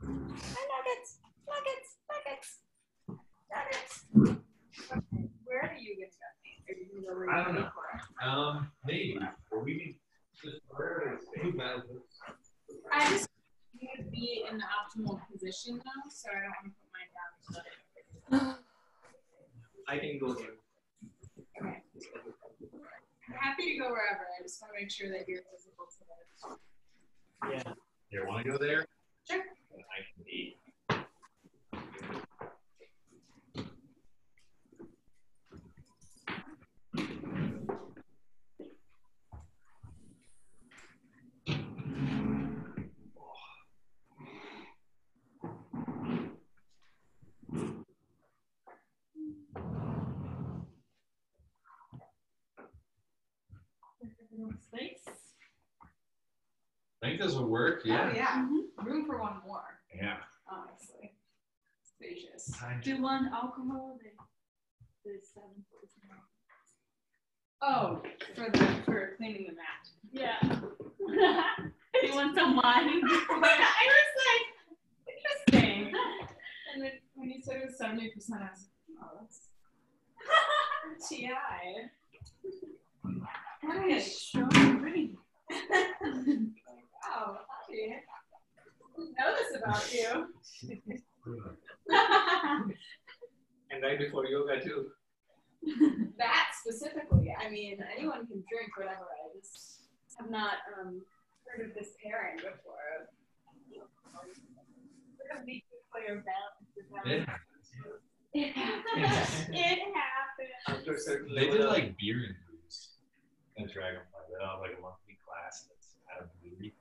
Nuggets, nuggets, nuggets, nuggets. Okay. Where are you going to go? Are you going to go where I don't know. Maybe. Or we can just wherever it's I just need to be in the optimal position though, so I don't want to put mine down. I can go there. Okay. I'm happy to go wherever. I just want to make sure that you're visible to Yeah. You want to go there? Sure. Then I can be. Space. I think this will work, yeah. Oh, yeah. Room for one more. Yeah. Honestly. Spacious. Do one alcohol, the 7 Oh, for cleaning the mat. Yeah. You want some wine? I was like, interesting. And then when you said it was 70%, I was like, oh, that's TI. Nice. So pretty. Wow, I didn't know this about you. And right before yoga too. That specifically, I mean, anyone can drink whatever. I just have not heard of this pairing before. We're a weekly player balance. It happens. It happens. After a certain They level did of- like beer and booze at Dragonfly. They have like a monthly class that's out of the week.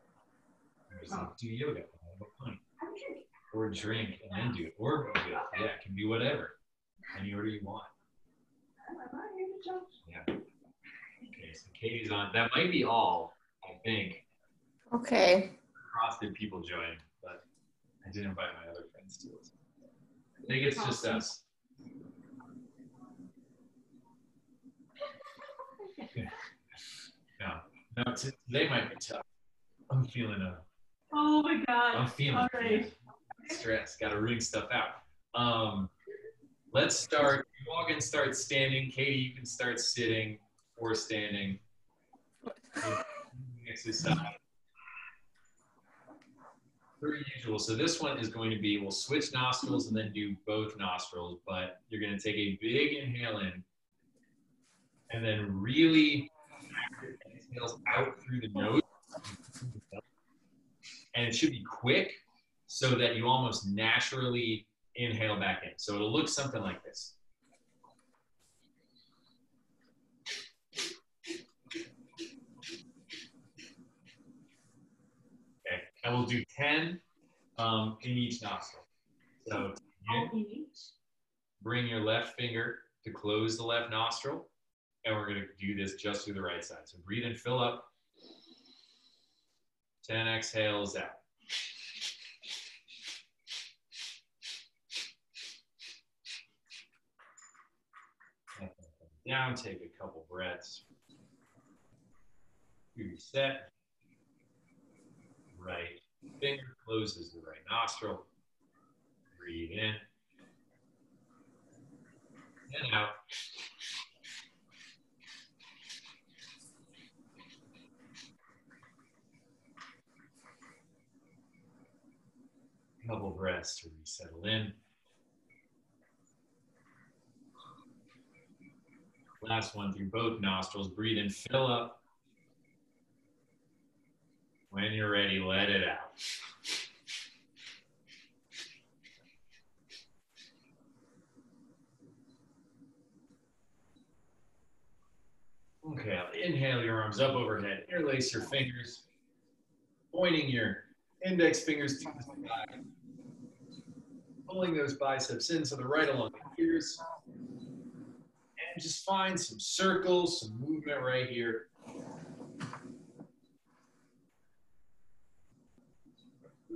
There's like, do yoga, have a pint, or drink and then do it, or yeah, it can be whatever, any order you want. I'm not here to judge. Yeah. Okay, so Katie's on. That might be all, I think. Okay. Frosted people join, but I didn't invite my other friends to it. I think it's just us. No, today might be tough. I'm feeling Oh my God. I'm feeling All right. stressed. Got to ring stuff out. Let's start. You all can start standing. Katie, you can start sitting or standing. Exercise. Per usual. So this one is going to be, we'll switch nostrils and then do both nostrils, but you're going to take a big inhale in and then really exhales out through the nose. And it should be quick so that you almost naturally inhale back in. So it'll look something like this. Okay, and we'll do 10 in each nostril. So bring your left finger to close the left nostril, and we're going to do this just through the right side. So breathe in, fill up. 10 exhales out. Down, take a couple breaths. Reset. Right finger closes the right nostril. Breathe in. And out. Couple breaths to resettle in. Last one through both nostrils. Breathe in, fill up. When you're ready, let it out. Okay, inhale your arms up overhead. Interlace your fingers, pointing your index fingers to the sky. Pulling those biceps in so they're right along the ears. And just find some circles, some movement right here.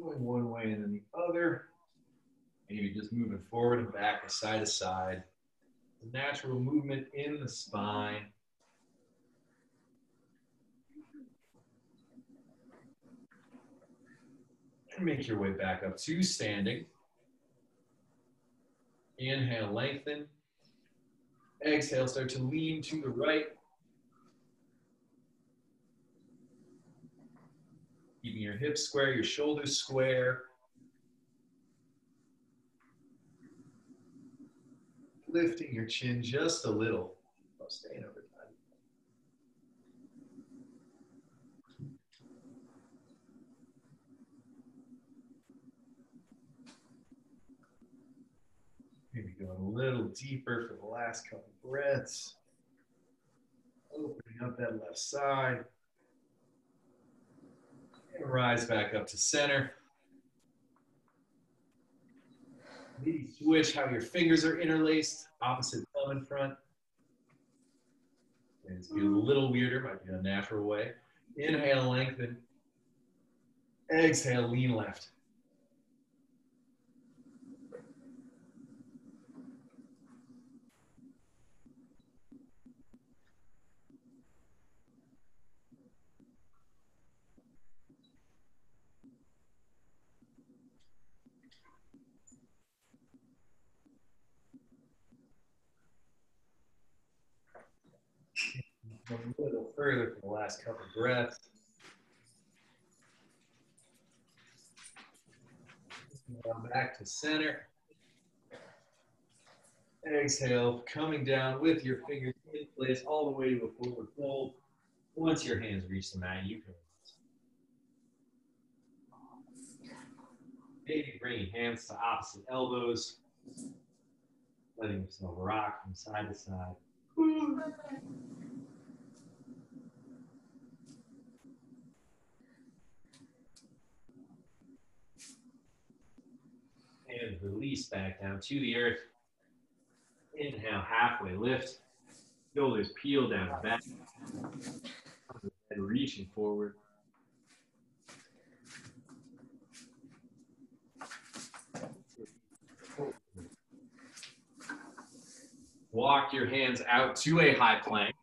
Going one way and then the other. Maybe just moving forward and back and side to side. Natural movement in the spine. And make your way back up to standing. Inhale, lengthen. Exhale, start to lean to the right. Keeping your hips square, your shoulders square. Lifting your chin just a little while staying over time. Maybe going a little deeper for the last couple breaths. Opening up that left side. And rise back up to center. Maybe switch how your fingers are interlaced. Opposite thumb in front. And it's getting a little weirder, might be a natural way. Inhale, lengthen. Exhale, lean left. A little further for the last couple breaths. Come back to center. Exhale, coming down with your fingers in place all the way to a forward fold. Once your hands reach the mat, you can maybe bringing hands to opposite elbows, letting yourself rock from side to side. And release back down to the earth. Inhale, halfway lift. Shoulders peel down and back. And reaching forward. Walk your hands out to a high plank.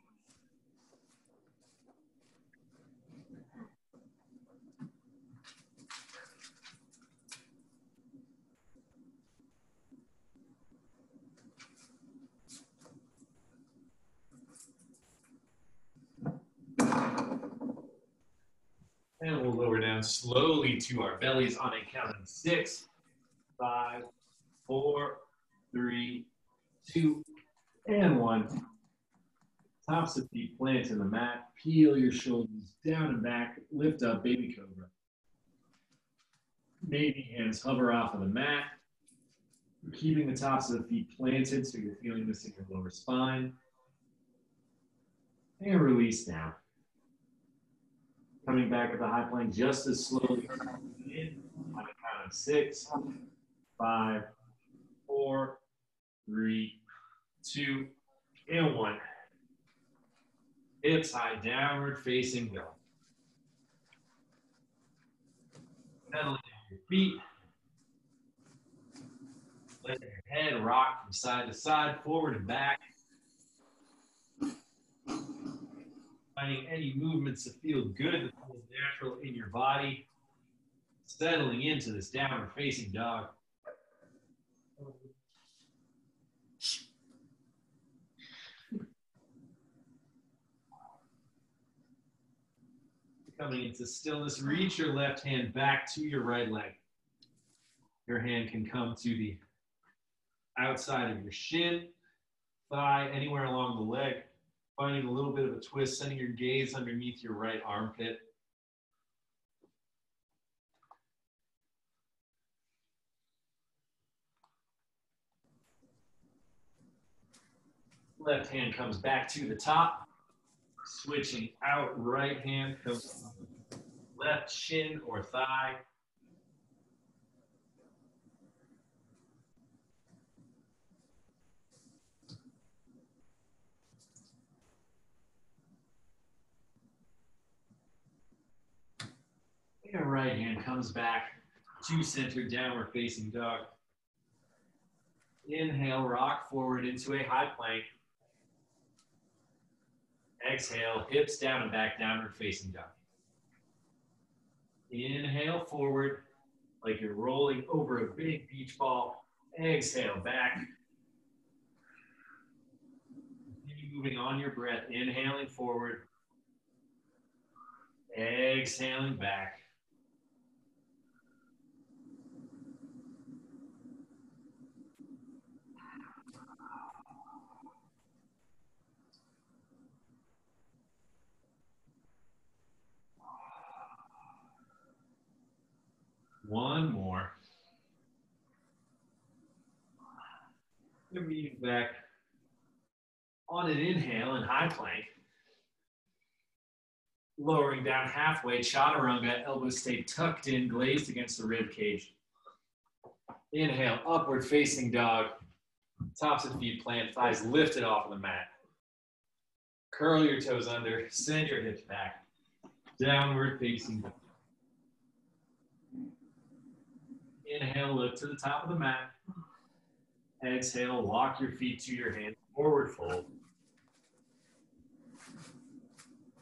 And we'll lower down slowly to our bellies on a count of 6, 5, 4, 3, 2, and 1. Tops of feet plant in the mat. Peel your shoulders down and back. Lift up, baby cobra. Maybe hands hover off of the mat. You're keeping the tops of the feet planted so you're feeling this in your lower spine. And release down. Coming back at the high plank just as slowly. In on a count of 6, 5, 4, 3, 2, and 1. Hips high, downward facing dog. Pedaling down your feet. Let your head rock from side to side, forward and back. Finding any movements that feel good, that feel natural in your body. Settling into this downward facing dog. Coming into stillness, reach your left hand back to your right leg. Your hand can come to the outside of your shin, thigh, anywhere along the leg. Finding a little bit of a twist, sending your gaze underneath your right armpit. Left hand comes back to the top. Switching out, right hand comes left shin or thigh. And right hand comes back to center, downward facing dog. Inhale, rock forward into a high plank. Exhale, hips down and back, downward facing dog. Inhale, forward. like you're rolling over a big beach ball. Exhale back. Continue moving on your breath, inhaling forward. Exhaling back. One more. Moving back on an inhale in high plank. Lowering down halfway, chaturanga, elbows stay tucked in, glazed against the rib cage. Inhale, upward facing dog. Tops of feet plant, thighs lifted off of the mat. Curl your toes under, send your hips back. Downward facing dog. Inhale, lift to the top of the mat. Exhale, walk your feet to your hands, forward fold.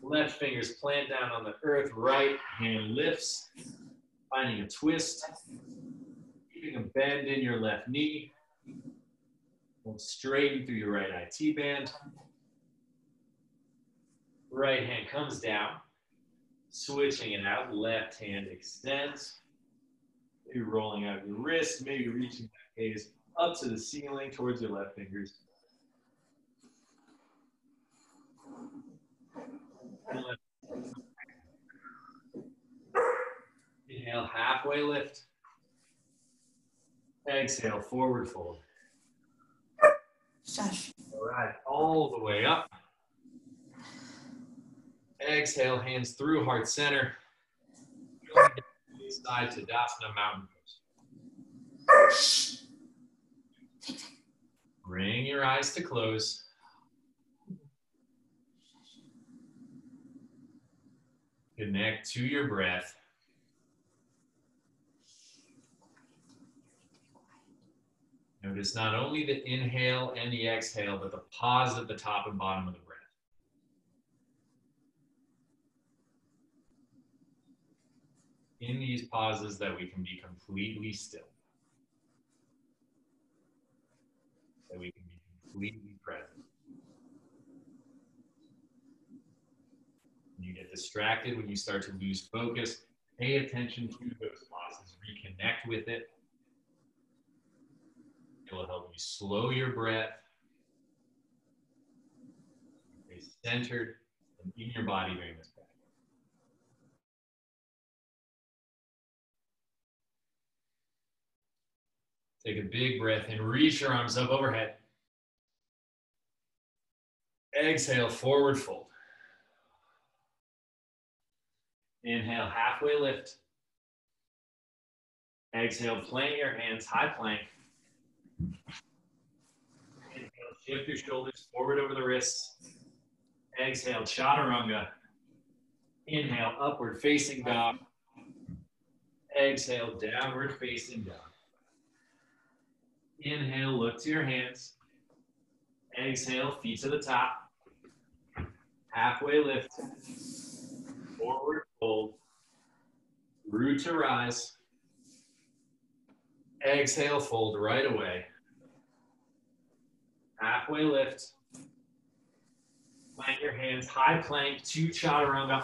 Left fingers plant down on the earth, right hand lifts, finding a twist, keeping a bend in your left knee. Straighten through your right IT band. Right hand comes down, switching it out, left hand extends. Maybe rolling out your wrist, maybe reaching that gaze up to the ceiling towards your left fingers. Inhale, halfway lift. Exhale, forward fold. Shush. All right, all the way up. Exhale, hands through heart center. Side Tadasana, mountain pose. Bring your eyes to close. Connect to your breath. Notice not only the inhale and the exhale, but the pause at the top and bottom of the breath. In these pauses that we can be completely still. That we can be completely present. When you get distracted, when you start to lose focus, pay attention to those pauses, reconnect with it. It will help you slow your breath, stay centered and in your body during this practice. Take a big breath in, reach your arms up overhead. Exhale, forward fold. Inhale, halfway lift. Exhale, plant your hands, high plank. Inhale, shift your shoulders forward over the wrists. Exhale, chaturanga. Inhale, upward facing dog. Exhale, downward facing dog. Inhale, look to your hands. Exhale, feet to the top. Halfway lift. Forward fold. Root to rise. Exhale, fold right away. Halfway lift. Plant your hands, high plank to chaturanga.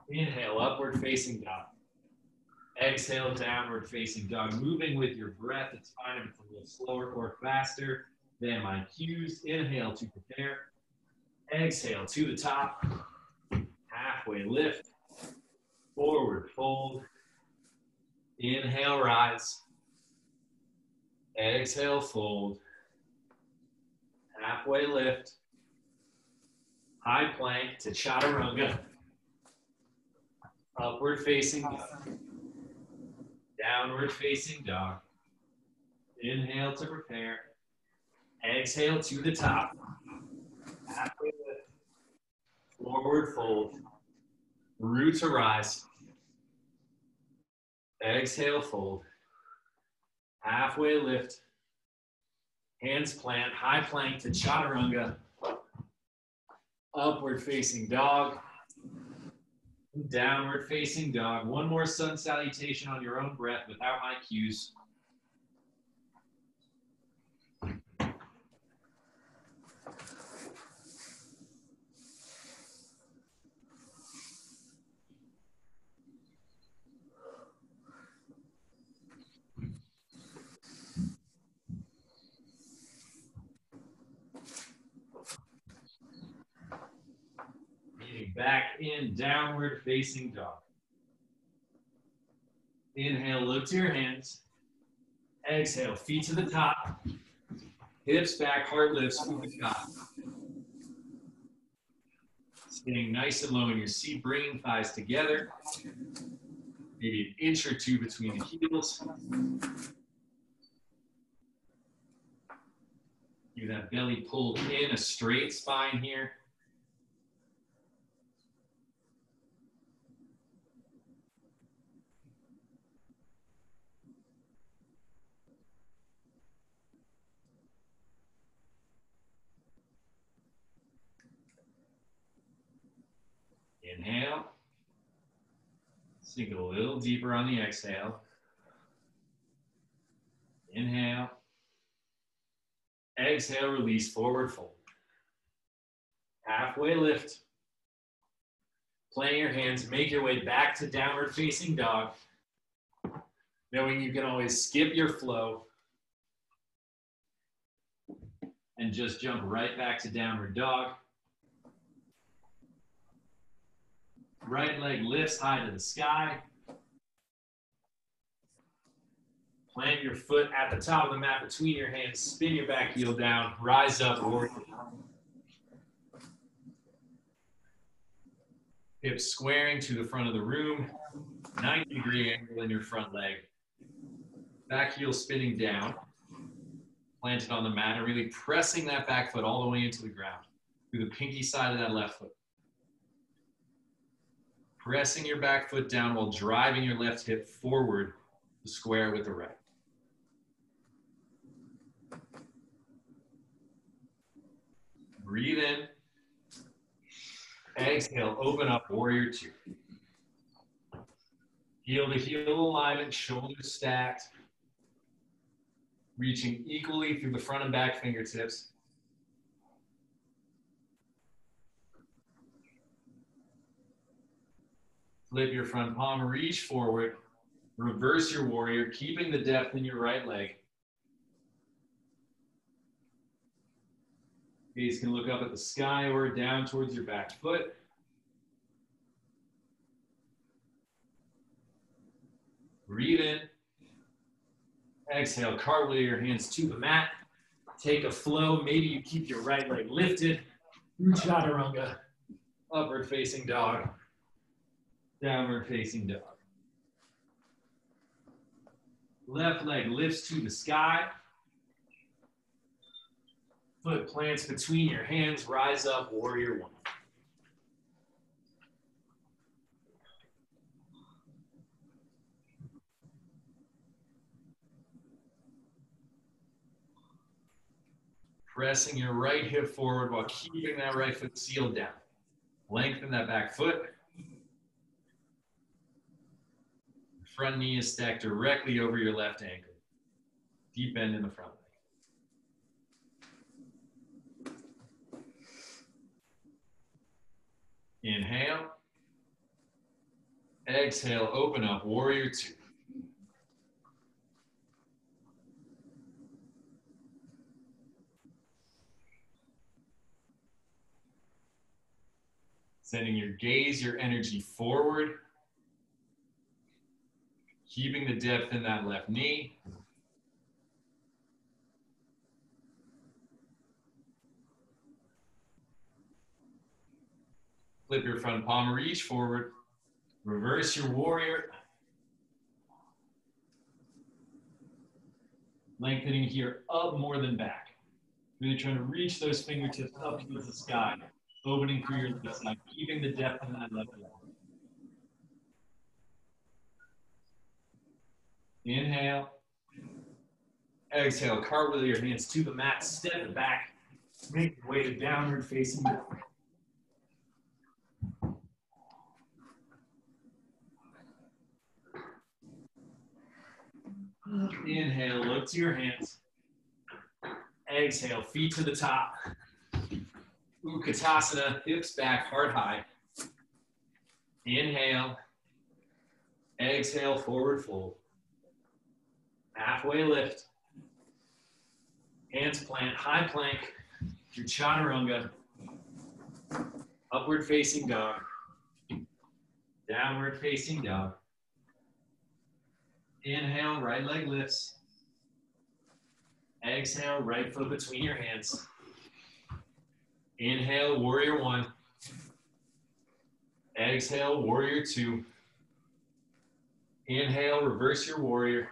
Inhale, upward facing dog. Exhale, downward facing dog. Moving with your breath. It's fine if it's a little slower or faster than my cues. Inhale to prepare. Exhale to the top. Halfway lift. Forward fold. Inhale, rise. Exhale, fold. Halfway lift. High plank to chaturanga. Upward facing dog. Downward facing dog. Inhale to prepare. Exhale to the top. Halfway lift. Forward fold. Root to rise. Exhale, fold. Halfway lift. Hands plant, high plank to chaturanga. Upward facing dog. Downward facing dog. One more sun salutation on your own breath without my cues. Back in downward facing dog. Inhale, look to your hands. Exhale, feet to the top. Hips back, heart lifts, move the top. Staying nice and low in your seat, bringing thighs together. Maybe an inch or two between the heels. Keep that belly pulled in, a straight spine here. Inhale. Sink it a little deeper on the exhale. Inhale. Exhale, release, forward fold. Halfway lift. Plant your hands, make your way back to downward facing dog. Knowing you can always skip your flow and just jump right back to downward dog. Right leg lifts high to the sky. Plant your foot at the top of the mat between your hands. Spin your back heel down. Rise up. Hips squaring to the front of the room. 90-degree angle in your front leg. Back heel spinning down. Planted on the mat and really pressing that back foot all the way into the ground. Through the pinky side of that left foot. Pressing your back foot down while driving your left hip forward to square with the right. Breathe in. Exhale, open up, warrior two. Heel to heel alignment, shoulders stacked. Reaching equally through the front and back fingertips. Flip your front palm, reach forward. Reverse your warrior, keeping the depth in your right leg. Gaze can look up at the sky or down towards your back foot. Breathe in. Exhale, cartwheel your hands to the mat. Take a flow. Maybe you keep your right leg lifted. Chaturanga. Upward facing dog. Downward facing dog. Left leg lifts to the sky. Foot plants between your hands. Rise up, warrior one. Pressing your right hip forward while keeping that right foot sealed down. Lengthen that back foot. Front knee is stacked directly over your left ankle. Deep bend in the front leg. Inhale. Exhale, open up, warrior two. Sending your gaze, your energy forward. Keeping the depth in that left knee. Flip your front palm, reach forward. Reverse your warrior. Lengthening here up more than back. Really trying to reach those fingertips up towards the sky. Opening through your left side, keeping the depth in that left leg. Inhale. Exhale, cartwheel your hands to the mat, step back. Make your way to downward facing dog. Inhale, look to your hands. Exhale, feet to the top. Utkatasana, hips back, heart high. Inhale. Exhale, forward fold. Halfway lift. Hands plant, high plank. Your chaturanga. Upward facing dog. Downward facing dog. Inhale, right leg lifts. Exhale, right foot between your hands. Inhale, warrior one. Exhale, warrior two. Inhale, reverse your warrior.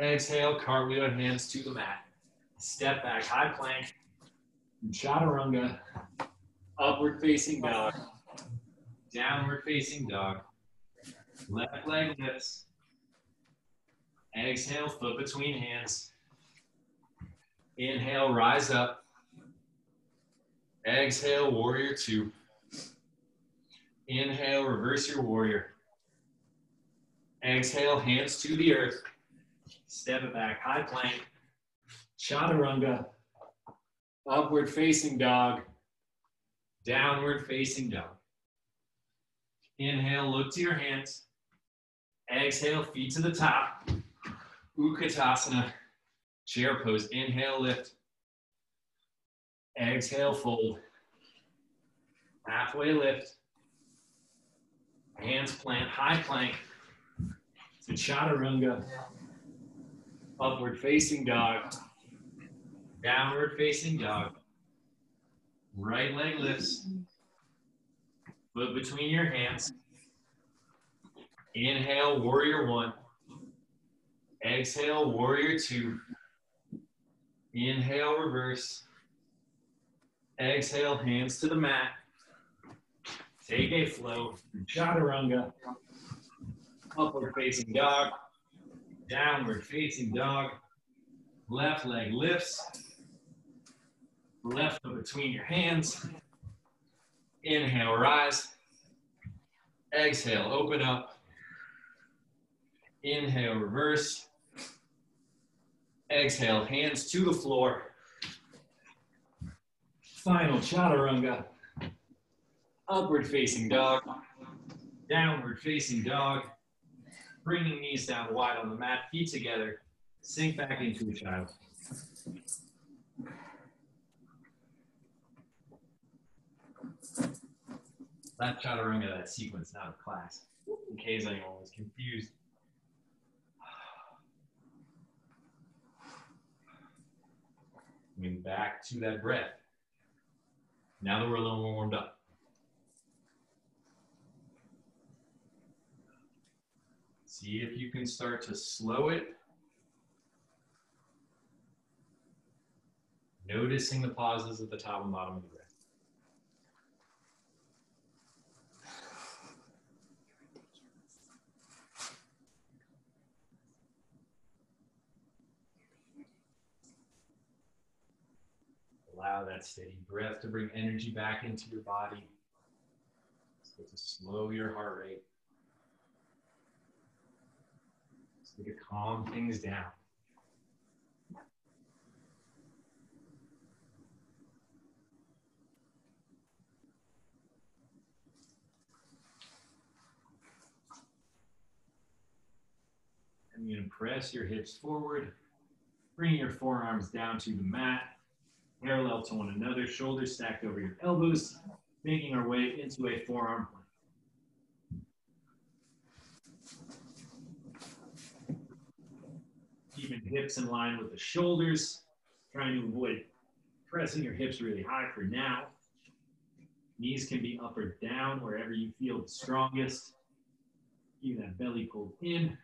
Exhale, cartwheel hands to the mat. Step back, high plank. Chaturanga. Upward facing dog. Downward facing dog. Left leg lifts. Exhale, foot between hands. Inhale, rise up. Exhale, warrior two. Inhale, reverse your warrior. Exhale, hands to the earth. Step it back, high plank. Chaturanga. Upward facing dog. Downward facing dog. Inhale, look to your hands. Exhale, feet to the top. Utkatasana. Chair pose. Inhale, lift. Exhale, fold. Halfway lift. Hands plant, high plank. To chaturanga. Upward facing dog. Downward facing dog. Right leg lifts. Foot between your hands. Inhale, warrior one. Exhale, warrior two. Inhale, reverse. Exhale, hands to the mat. Take a flow. Chaturanga. Upward facing dog. Downward facing dog. Left leg lifts. Left foot between your hands. Inhale, rise. Exhale, open up. Inhale, reverse. Exhale, hands to the floor. Final chaturanga. Upward facing dog. Downward facing dog. Bringing knees down wide on the mat, feet together. Sink back into a child. That chaturanga, that sequence, not a class. In case anyone was confused. Coming back to that breath. Now that we're a little more warmed up. See if you can start to slow it. Noticing the pauses at the top and bottom of the breath. Allow that steady breath to bring energy back into your body. Start to slow your heart rate. Start to calm things down. And you're going to press your hips forward, bring your forearms down to the mat, parallel to one another, shoulders stacked over your elbows, making our way into a forearm plank. Keeping hips in line with the shoulders, trying to avoid pressing your hips really high for now. Knees can be up or down, wherever you feel the strongest. Keep that belly pulled in.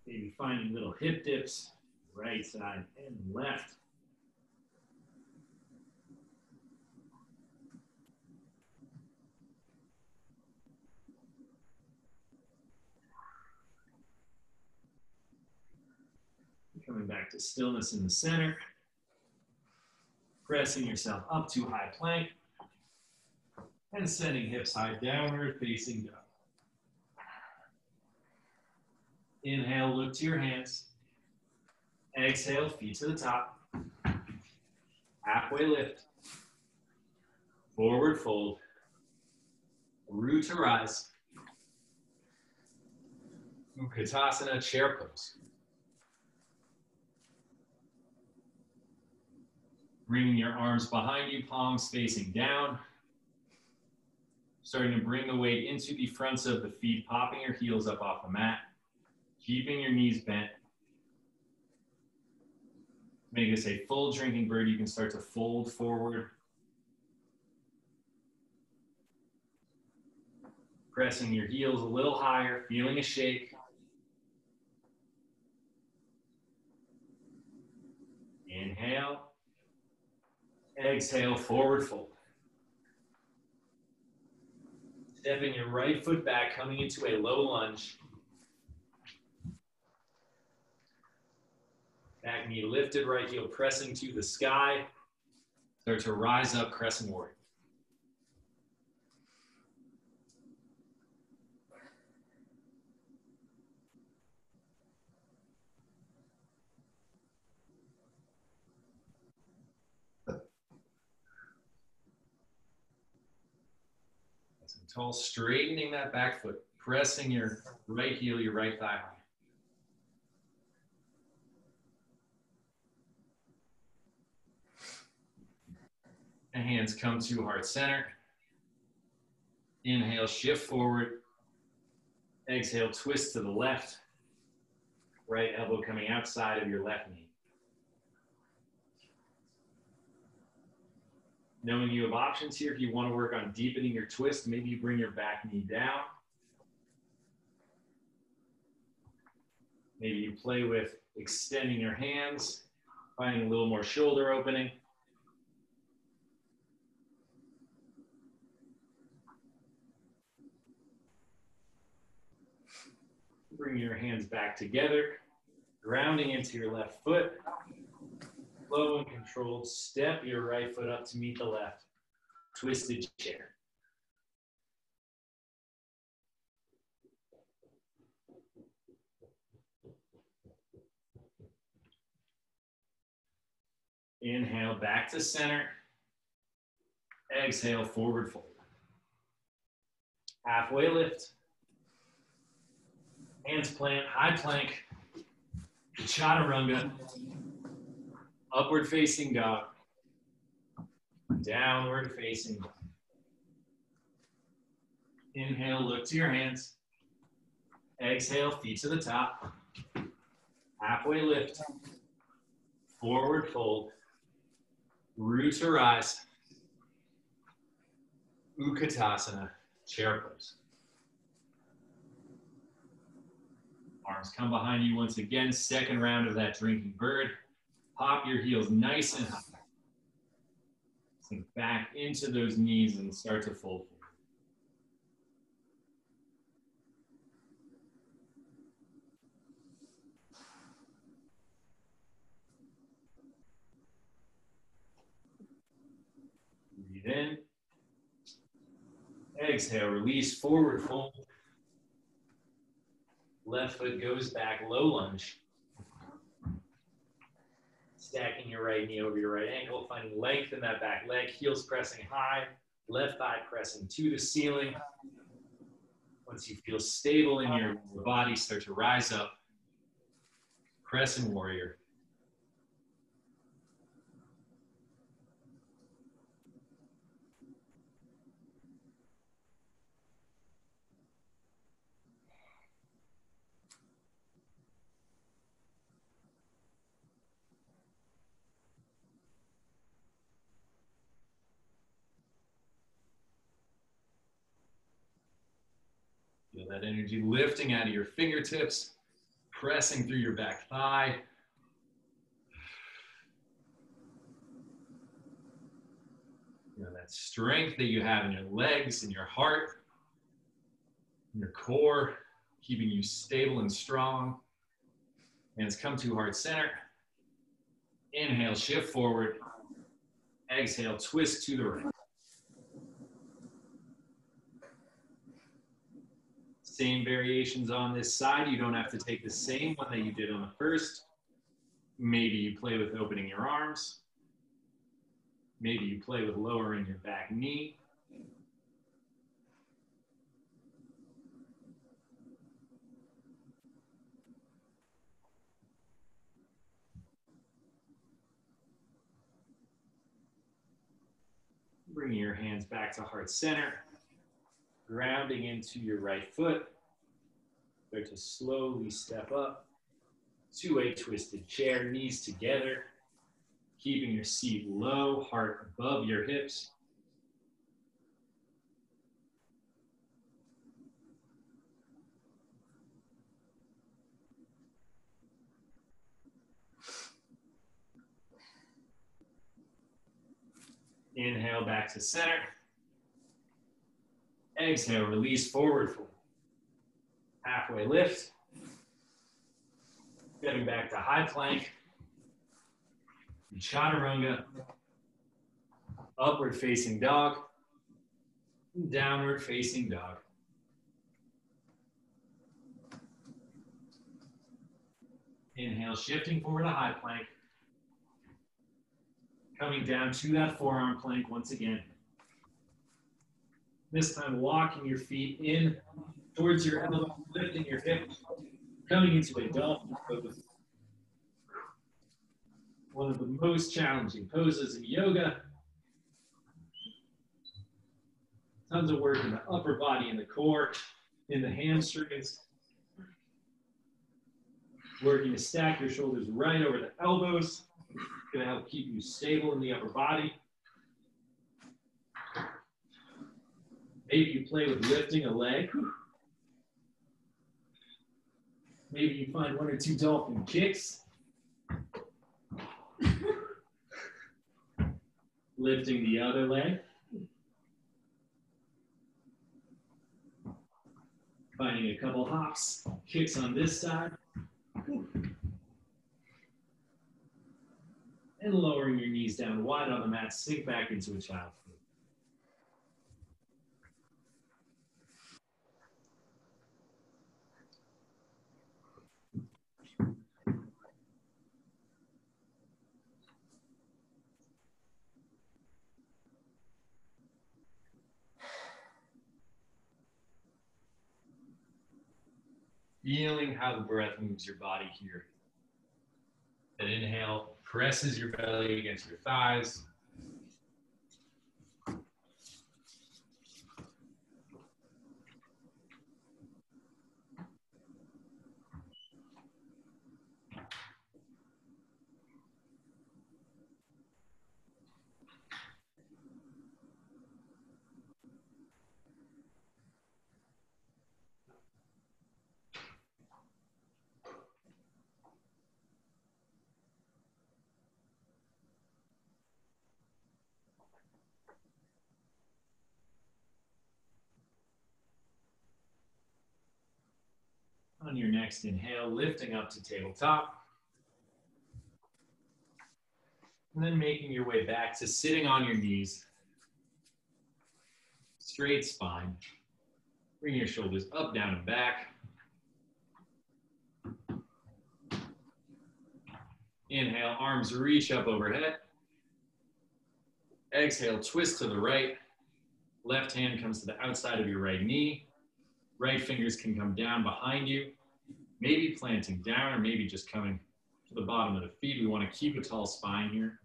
Maybe finding little hip dips, right side and left. Coming back to stillness in the center. Pressing yourself up to high plank. And sending hips high, downward facing dog. Inhale, look to your hands. Exhale, feet to the top. Halfway lift. Forward fold. Root to rise. Utkatasana, chair pose. Bringing your arms behind you, palms facing down. Starting to bring the weight into the fronts of the feet, popping your heels up off the mat. Keeping your knees bent. Make this a full drinking bird. You can start to fold forward. Pressing your heels a little higher, feeling a shake. Inhale. Exhale, forward fold. Stepping your right foot back, coming into a low lunge. Back knee lifted, right heel pressing to the sky. Start to rise up, crescent warrior. Nice and tall, straightening that back foot, pressing your right heel, your right thigh high. The hands come to heart center. Inhale, shift forward. Exhale, twist to the left. Right elbow coming outside of your left knee. Knowing you have options here, if you want to work on deepening your twist, maybe you bring your back knee down. Maybe you play with extending your hands, finding a little more shoulder opening. Bring your hands back together, grounding into your left foot. Slow and controlled, step your right foot up to meet the left. Twisted chair. Inhale, back to center. Exhale, forward fold. Halfway lift. Hands plant, high plank, chaturanga, upward facing dog, downward facing dog. Inhale, look to your hands. Exhale, feet to the top. Halfway lift, forward fold, root to rise, Utkatasana, chair pose. Arms come behind you once again. Second round of that drinking bird. Pop your heels nice and high. Sink back into those knees and start to fold forward. Breathe in. Exhale, release, forward fold. Left foot goes back, low lunge. Stacking your right knee over your right ankle, finding length in that back leg, heels pressing high, left thigh pressing to the ceiling. Once you feel stable in your body, start to rise up. Crescent warrior. Feel that energy lifting out of your fingertips, pressing through your back thigh. You know, that strength that you have in your legs and your heart, in your core, keeping you stable and strong. Hands come to heart center. Inhale, shift forward. Exhale, twist to the right. Same variations on this side. You don't have to take the same one that you did on the first. Maybe you play with opening your arms. Maybe you play with lowering your back knee. Bringing your hands back to heart center, grounding into your right foot. Start to slowly step up to a twisted chair, knees together, keeping your seat low, heart above your hips. Inhale back to center. Exhale, release forward fold. Halfway lift. Getting back to high plank. Chaturanga. Upward facing dog. Downward facing dog. Inhale, shifting forward to high plank. Coming down to that forearm plank once again. This time walking your feet in towards your elbow, lifting your hips, coming into a dolphin pose. One of the most challenging poses in yoga. Tons of work in the upper body and the core, in the hamstrings. Working to stack your shoulders right over the elbows. Going to help keep you stable in the upper body. Maybe you play with lifting a leg. Maybe you find one or two dolphin kicks. Lifting the other leg. Finding a couple hops, kicks on this side. And lowering your knees down wide on the mat, sink back into a child pose. Feeling how the breath moves your body here. That inhale presses your belly against your thighs. On your next inhale, lifting up to tabletop. And then making your way back to sitting on your knees. Straight spine. Bring your shoulders up, down, and back. Inhale, arms reach up overhead. Exhale, twist to the right. Left hand comes to the outside of your right knee. Right fingers can come down behind you, maybe planting down or maybe just coming to the bottom of the feet. We want to keep a tall spine here.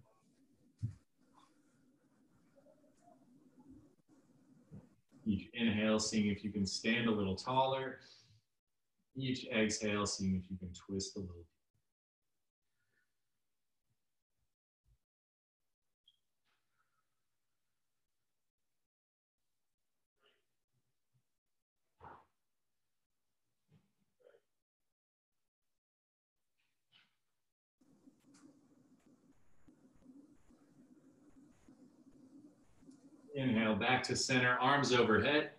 Each inhale, seeing if you can stand a little taller. Each exhale, seeing if you can twist a little. Inhale, back to center, arms overhead.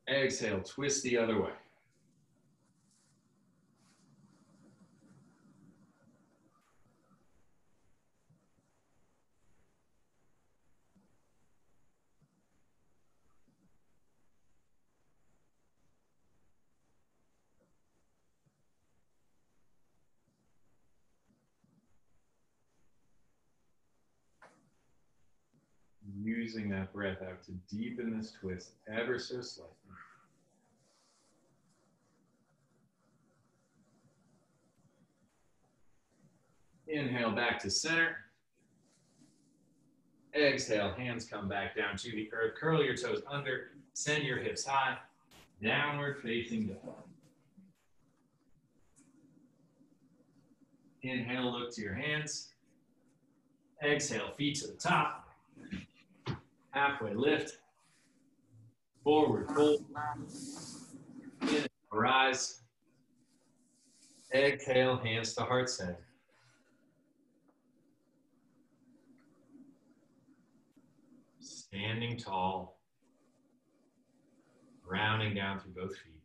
Exhale, twist the other way. Using that breath out to deepen this twist ever so slightly. Inhale back to center. Exhale, hands come back down to the earth. Curl your toes under, send your hips high. Downward facing dog. Inhale, look to your hands. Exhale, feet to the top. Halfway lift. Forward fold. Inhale, rise. Exhale, hands to heart center. Standing tall. Rounding down through both feet.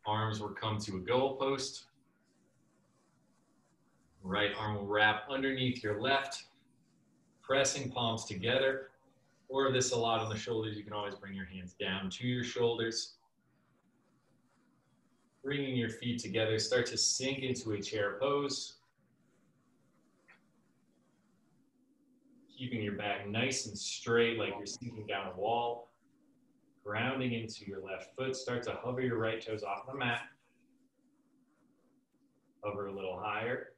Arms will come to a goal post. Right arm will wrap underneath your left, pressing palms together. Or if this is a lot on the shoulders, you can always bring your hands down to your shoulders. Bringing your feet together, start to sink into a chair pose. Keeping your back nice and straight like you're sinking down a wall. Grounding into your left foot, start to hover your right toes off the mat. Hover a little higher.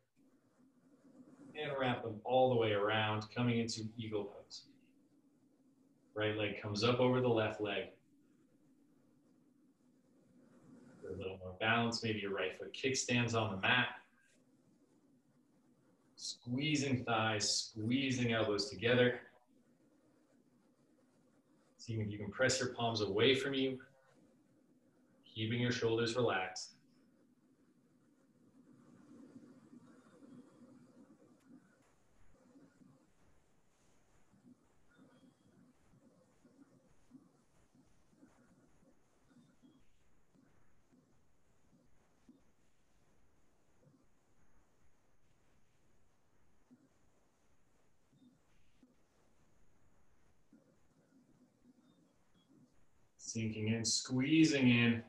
And wrap them all the way around, coming into eagle pose. Right leg comes up over the left leg. For a little more balance, maybe your right foot kickstands on the mat. Squeezing thighs, squeezing elbows together. See if you can press your palms away from you, keeping your shoulders relaxed. Sinking in, squeezing in.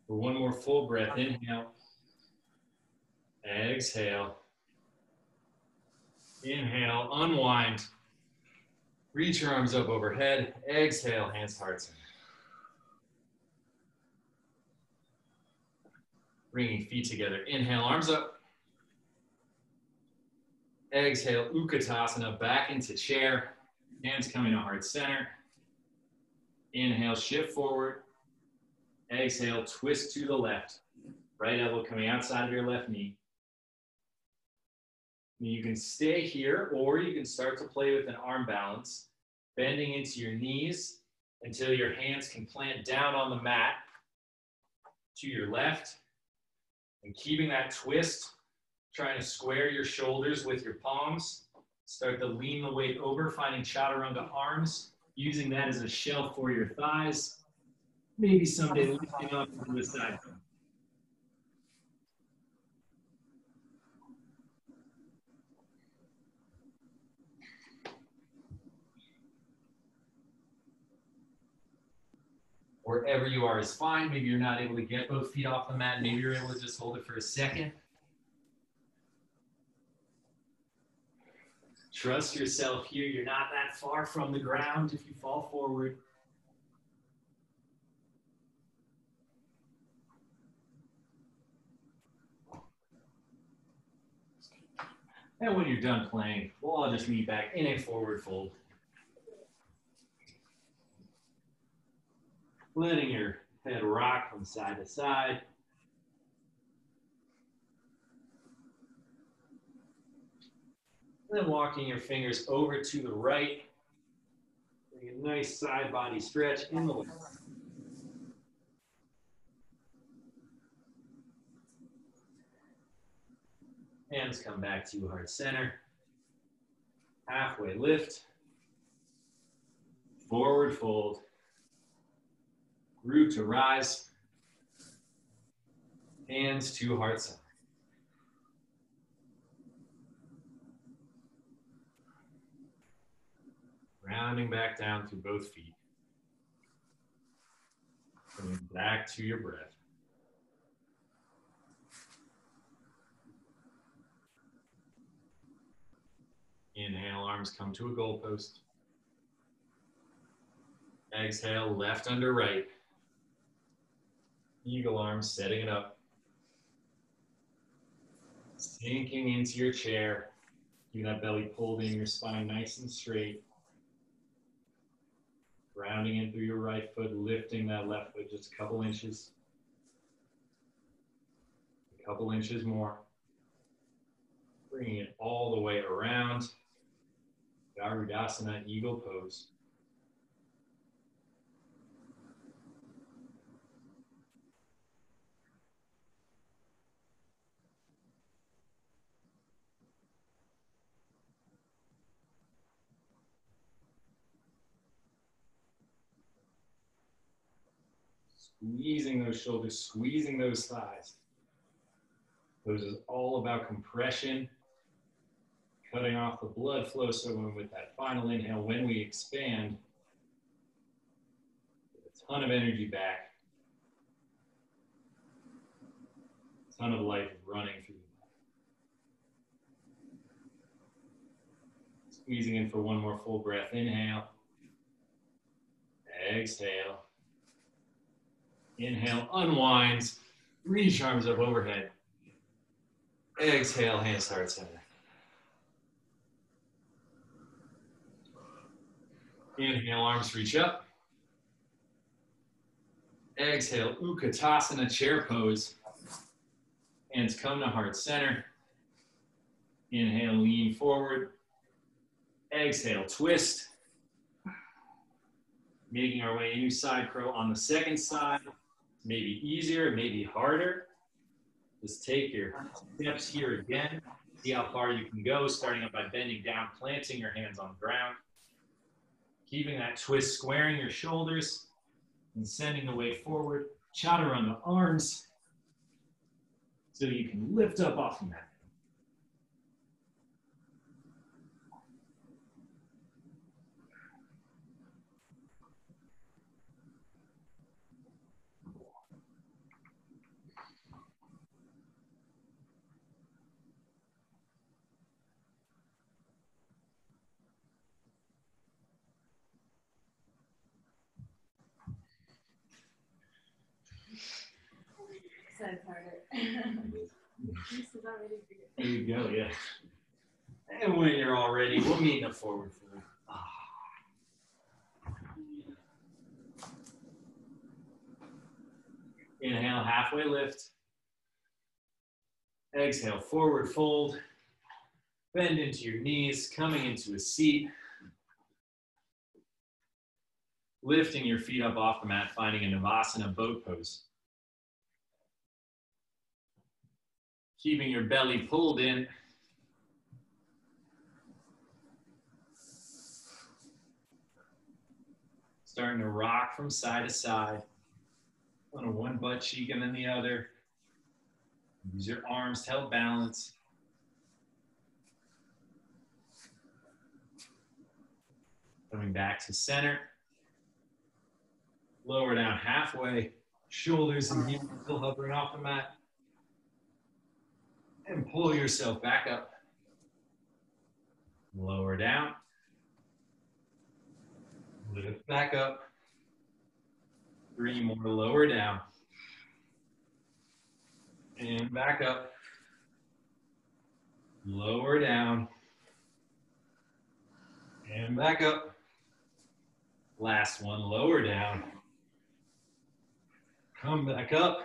For one more full breath, inhale. Exhale. Inhale, unwind. Reach your arms up overhead. Exhale, hands to heart center. Bringing feet together. Inhale, arms up. Exhale, Utkatasana, back into chair. Hands coming to heart center. Inhale, shift forward. Exhale, twist to the left. Right elbow coming outside of your left knee. You can stay here, or you can start to play with an arm balance, bending into your knees until your hands can plant down on the mat to your left. And keeping that twist, trying to square your shoulders with your palms. Start to lean the weight over, finding chaturanga arms, using that as a shelf for your thighs. Maybe someday lifting up from the side. Wherever you are is fine. Maybe you're not able to get both feet off the mat. Maybe you're able to just hold it for a second. Trust yourself here. You're not that far from the ground if you fall forward. And when you're done playing, we'll all just meet back in a forward fold. Letting your head rock from side to side. Then walking your fingers over to the right. Getting a nice side body stretch in the left. Hands come back to heart center. Halfway lift. Forward fold. Root to rise. Hands to heart center. Rounding back down through both feet. Coming back to your breath. arms come to a goalpost. Exhale, left under right. Eagle arms, setting it up. Sinking into your chair. Keep that belly pulled in, your spine nice and straight. Rounding in through your right foot, lifting that left foot just a couple inches. A couple inches more. Bringing it all the way around. Garudasana, eagle pose. Squeezing those shoulders, squeezing those thighs. Pose is all about compression, cutting off the blood flow, so when with that final inhale, when we expand, get a ton of energy back, a ton of life running through the body. Squeezing in for one more full breath. Inhale. Exhale. Inhale, unwinds, reach arms up overhead. Exhale, hands to heart center. Inhale, arms reach up. Exhale, Utkatasana, chair pose. Hands come to heart center. Inhale, lean forward. Exhale, twist. Making our way into side crow on the second side. Maybe easier, maybe harder. Just take your steps here again. See how far you can go, starting up by bending down, planting your hands on the ground. Keeping that twist, squaring your shoulders, and sending the weight forward. Chaturanga arms, so you can lift up off the mat. Said harder. This is already big. There you go, yeah. And when you're all ready, we'll meet in a forward fold. Inhale, halfway lift. Exhale, forward fold. Bend into your knees, coming into a seat. Lifting your feet up off the mat, finding a Navasana boat pose. Keeping your belly pulled in. Starting to rock from side to side. On one butt cheek and then the other. Use your arms to help balance. Coming back to center. Lower down halfway. Shoulders and knees still hovering off the mat. And pull yourself back up. Lower down. Lift back up. 3 more, lower down. And back up. Lower down. And back up. Last one, lower down. Come back up.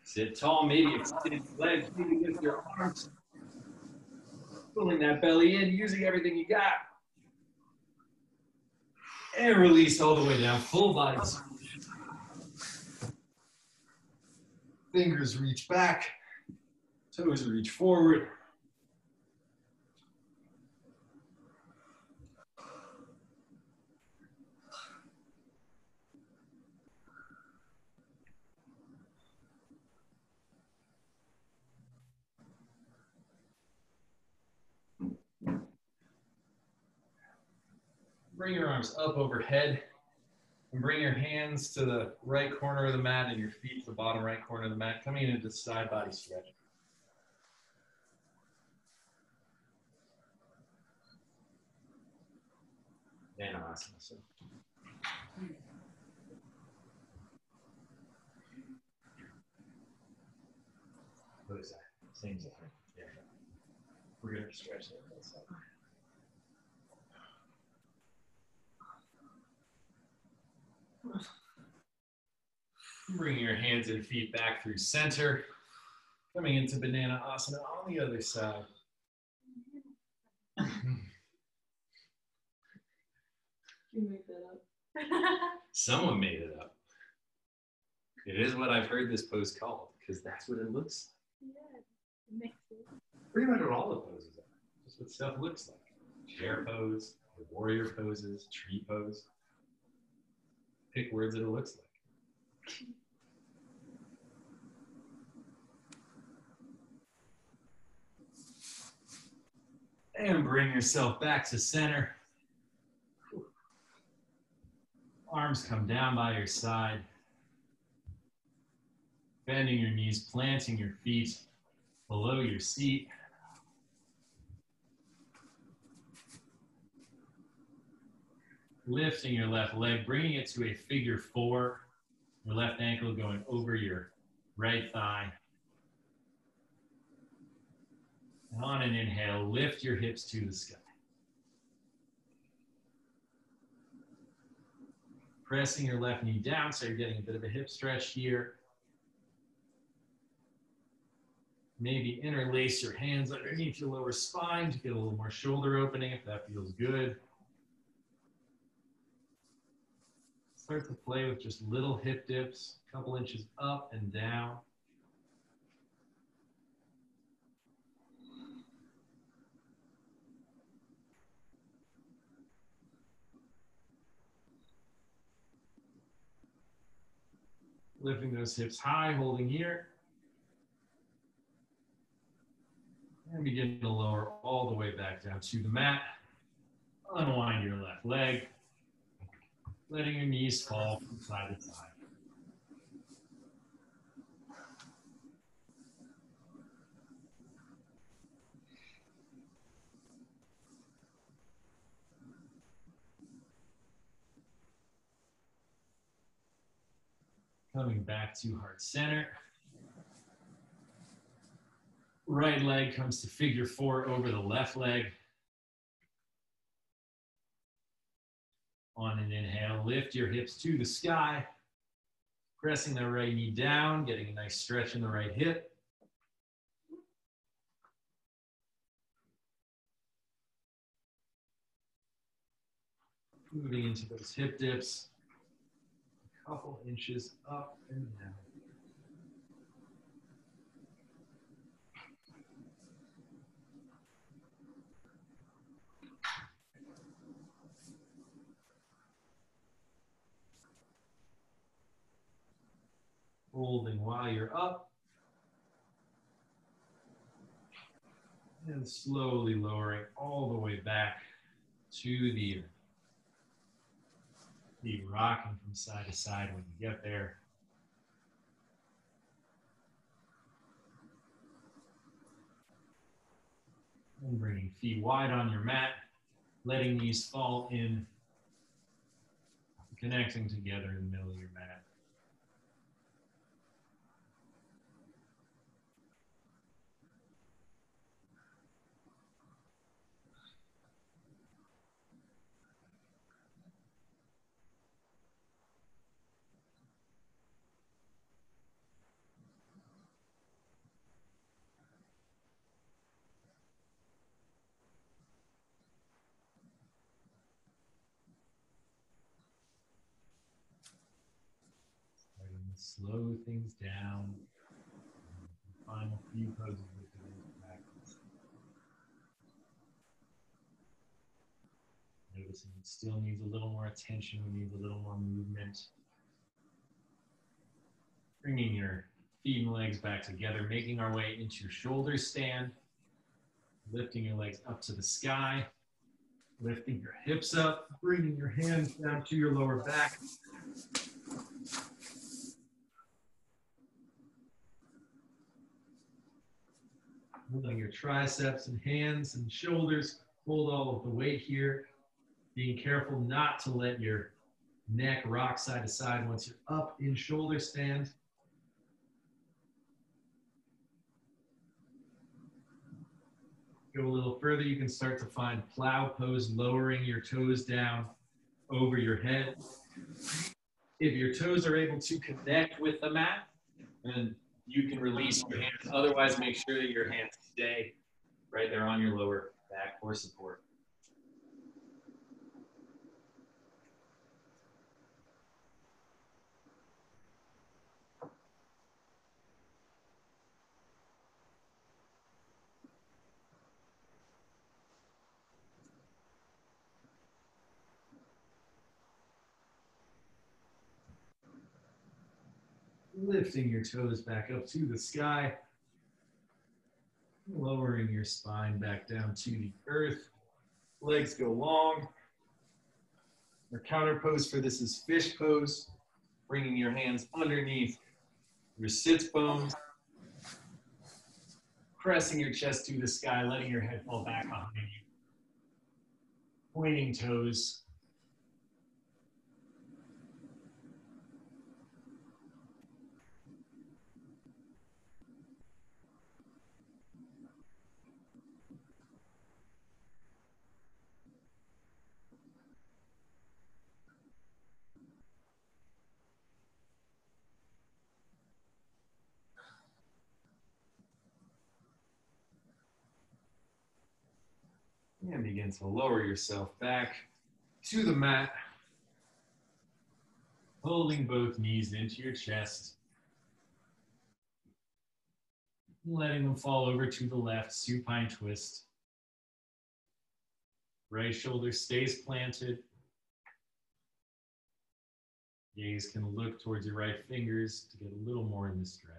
Sit tall, maybe extend your legs, maybe lift your arms. Pulling that belly in, using everything you got. And release all the way down, full body. Fingers reach back, toes reach forward. Bring your arms up overhead and bring your hands to the right corner of the mat and your feet to the bottom right corner of the mat, coming into side body stretch. Banana-asana. So. Other side. Same side. Yeah. We're going to stretch that. Bring your hands and feet back through center. Coming into Banana Asana on the other side. You make that up. Someone made it up. It is what I've heard this pose called, because that's what it looks like. Yeah, it makes it. Pretty much what all the poses are. Just what stuff looks like. Chair pose, the warrior poses, tree pose. Pick words that it looks like. And bring yourself back to center. Arms come down by your side. Bending your knees, planting your feet below your seat. Lifting your left leg, bringing it to a figure 4. Your left ankle going over your right thigh. And on an inhale, lift your hips to the sky. Pressing your left knee down, so you're getting a bit of a hip stretch here. Maybe interlace your hands underneath your lower spine to get a little more shoulder opening if that feels good. Start to play with just little hip dips, a couple inches up and down. Lifting those hips high, holding here. And begin to lower all the way back down to the mat. Unwind your left leg, letting your knees fall from side to side. Coming back to heart center. Right leg comes to figure 4 over the left leg. On an inhale, lift your hips to the sky. Pressing the right knee down, getting a nice stretch in the right hip. Moving into those hip dips. A couple inches up and down. Holding while you're up. And slowly lowering all the way back to the rocking from side to side when you get there. And bringing feet wide on your mat, letting knees fall in, connecting together in the middle of your mat. Slow things down. Final few poses with today's practice. Noticing it still needs a little more attention, we need a little more movement. Bringing your feet and legs back together, making our way into shoulder stand. Lifting your legs up to the sky. Lifting your hips up, bringing your hands down to your lower back. Holding your triceps and hands and shoulders. Hold all of the weight here. Being careful not to let your neck rock side to side once you're up in shoulder stand. Go a little further, you can start to find plow pose, lowering your toes down over your head. If your toes are able to connect with the mat, then you can release your hands. Otherwise, make sure that your hands stay right there on your lower back for support. Lifting your toes back up to the sky. Lowering your spine back down to the earth. Legs go long. Our counter pose for this is fish pose. Bringing your hands underneath your sits bones. Pressing your chest to the sky, letting your head fall back behind you. Pointing toes. And begin to lower yourself back to the mat. Holding both knees into your chest. Letting them fall over to the left, supine twist. Right shoulder stays planted. Gaze can look towards your right fingers to get a little more in this stretch.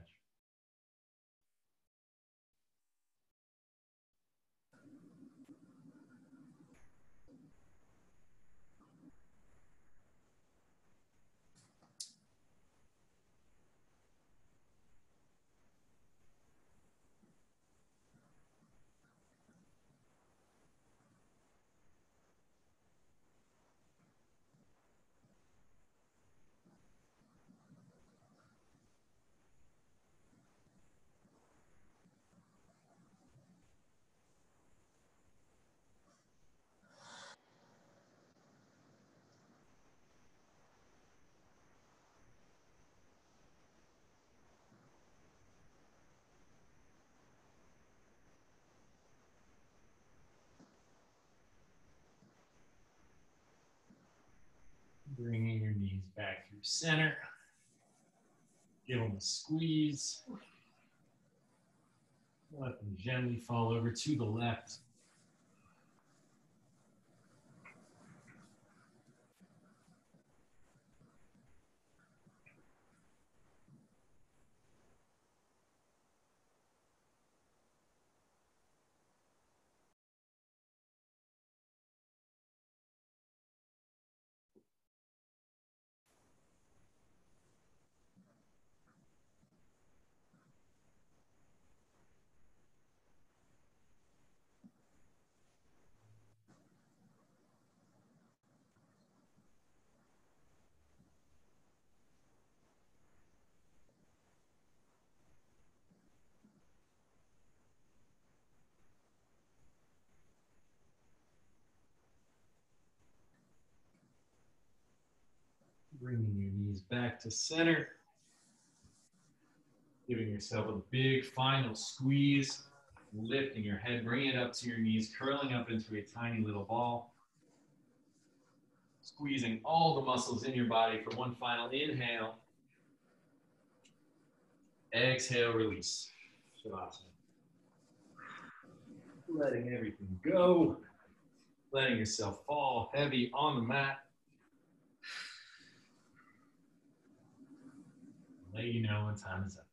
Bringing your knees back through center. Give them a squeeze. Let them gently fall over to the left. Bringing your knees back to center. Giving yourself a big final squeeze. Lifting your head, bringing it up to your knees, curling up into a tiny little ball. Squeezing all the muscles in your body for one final inhale. Exhale, release. Shavasana. Letting everything go. Letting yourself fall heavy on the mat. Let you know when time is up.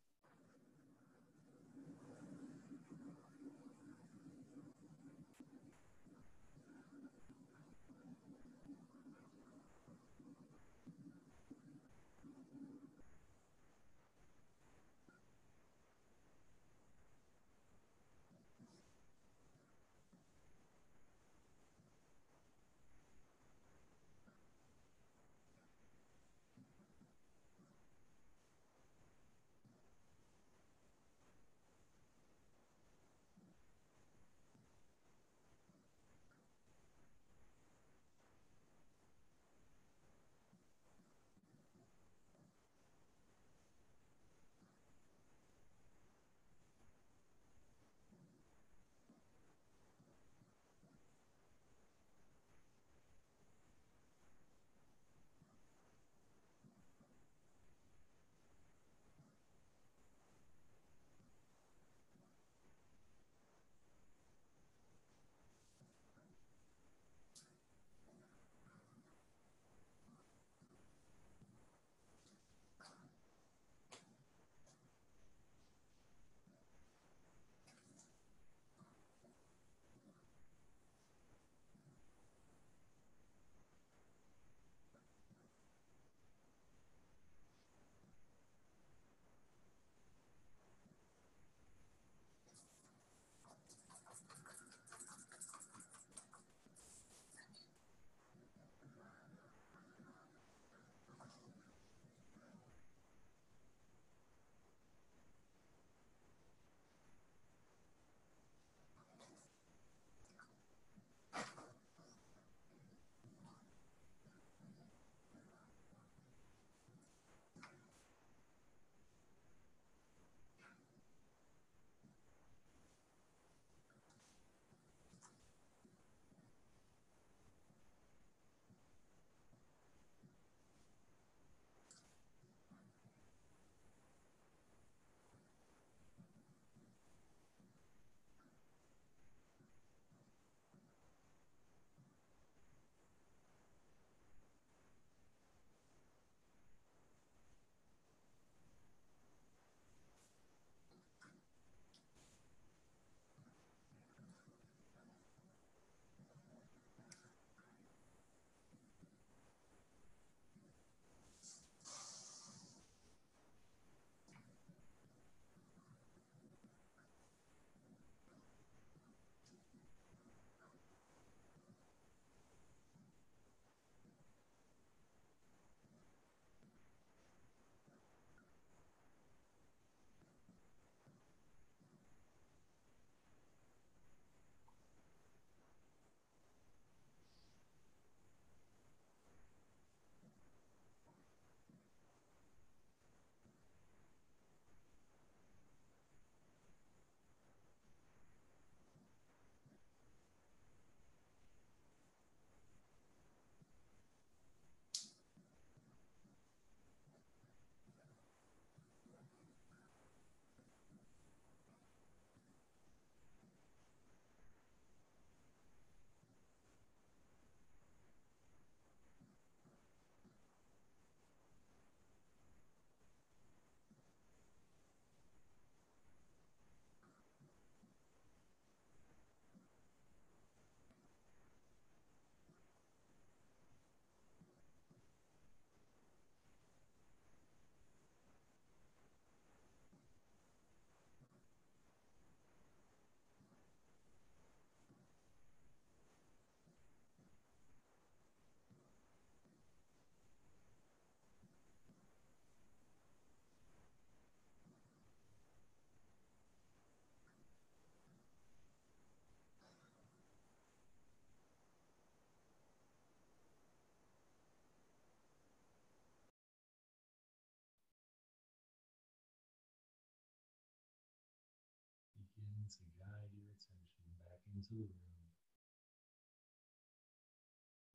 to guide your attention back into the room.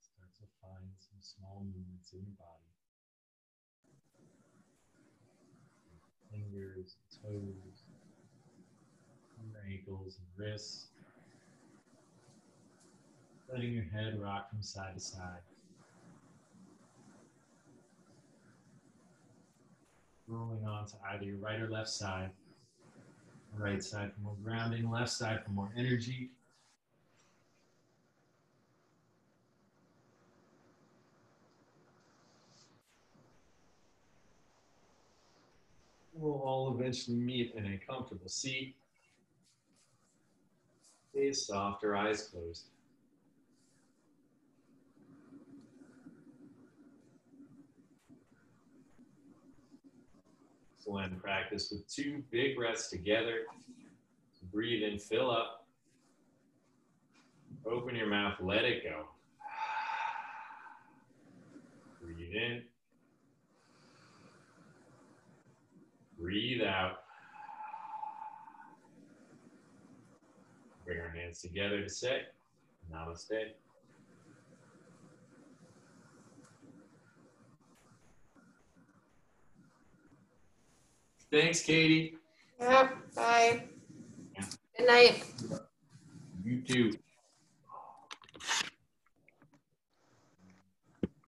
Start to find some small movements in your body. Fingers, toes, your ankles and wrists. Letting your head rock from side to side. Rolling on to either your right or left side. Right side for more grounding, left side for more energy. We'll all eventually meet in a comfortable seat. Gaze soft or eyes closed. So we'll end practice with 2 big breaths together. So breathe in, fill up. Open your mouth, let it go. Breathe in. Breathe out. Bring our hands together to say namaste. Thanks, Katie. Yep, bye. Yeah. Good night. You too.